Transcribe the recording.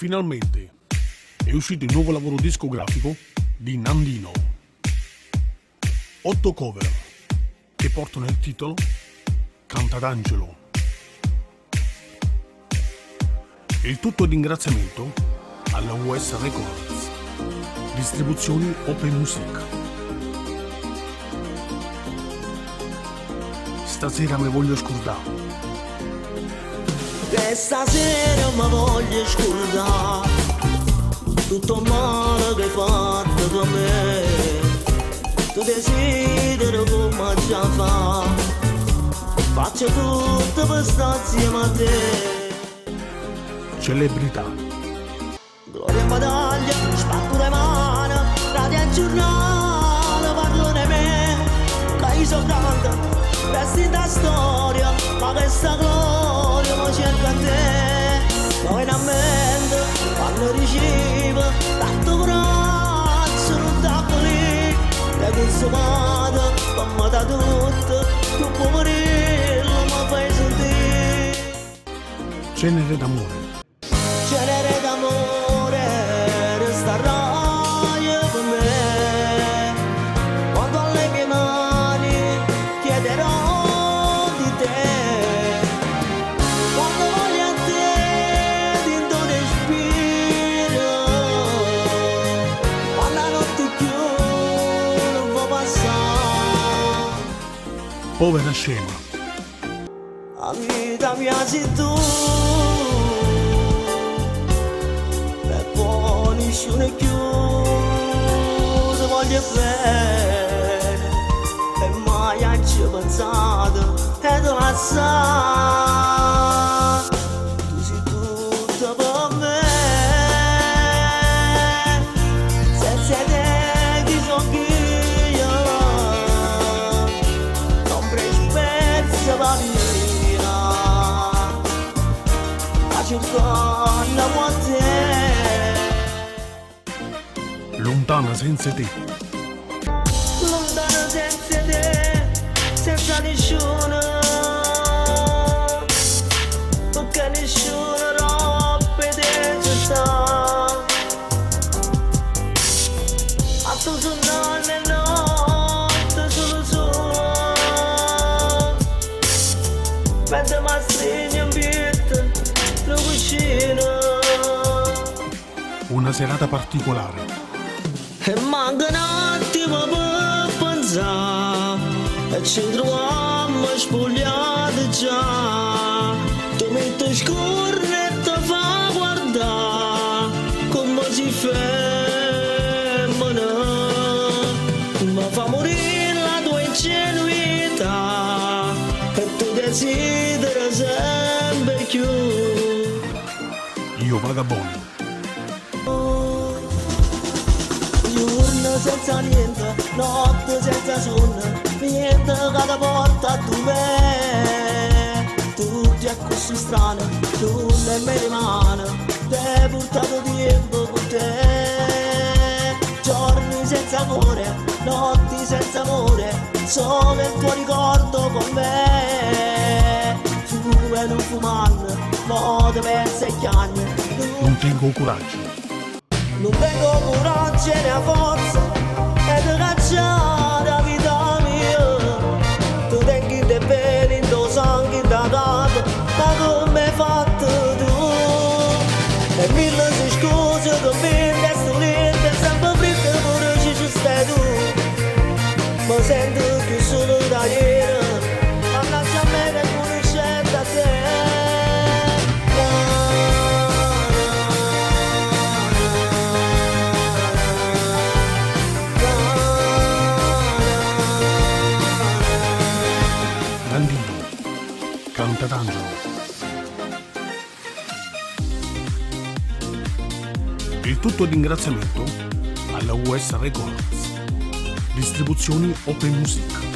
Finalmente è uscito il nuovo lavoro discografico di Nandino. 8 cover che portano il titolo Canta d'Angelo. E il tutto di ringraziamento alla US Records, distribuzioni Open Music. Stasera mi voglio scordare. E stasera mi voglio scordare tutto il male che hai fatto per me. Tu desideri come già fa, faccio tutto per stare insieme a te. Celebrità. Gloria e medaglia, spacco le mani, radio e giornale parlano di me. Che io sono grande, resti da storia, ma questa gloria mi cerca a te. Poi in mente, quando ricevo tanto coraggio, non t'appoli, te consumato, come da tutto, tu poverello mi fai sentire. Cenere d'amore. Cenere d'amore resterai per me, quando alle mie mani chiederò di te, quando voglio a te ti do respiro, quando la notte più non può passare. Povera scema. La vita mia sei tu, nessuno più ti voglio bene e mai ci ho pensato e te la sai. Tu sei tutto per me, senza te chi sono io, non spezza la vita, la cercando con te. Lontana senza te. Lontano senza te, senza nessuno, perché nessuno rompe te ci sta. A tu sono le notte solo sua, mentre mi stringi in vita, lo vicino. Una serata particolare. E manca un attimo per pensare e ci troviamo spogliati già. Tu metti scuro e ti fa guardare come si femmina, mi fa morire la tua ingenuità e tu desideri sempre più. Io vagabondo. Giorno senza niente, notte senza sonno, niente che ti porta a tu me. Tutti a così strano, tu nemmeno rimane, ti hai portato tempo con te. Giorni senza amore, notti senza amore, solo il tuo ricordo con me. Tu e non fumando, mo te pensi agli anni. Non tengo coraggio. Non tengo coraggio né forza e ti cacciare la vita mia. Tu tengi dei peli in tuo sangue da capo, ma come hai fatto tu? E mille si scuse che mi resto lente, sempre fritta pure ci stai tu. Mi sento più solo da ieri, mannaggia a me che conoscente a te. Nandino. Canta d'Angelo. Il tutto di ringraziamento alla US Records, distribuzioni Open Music.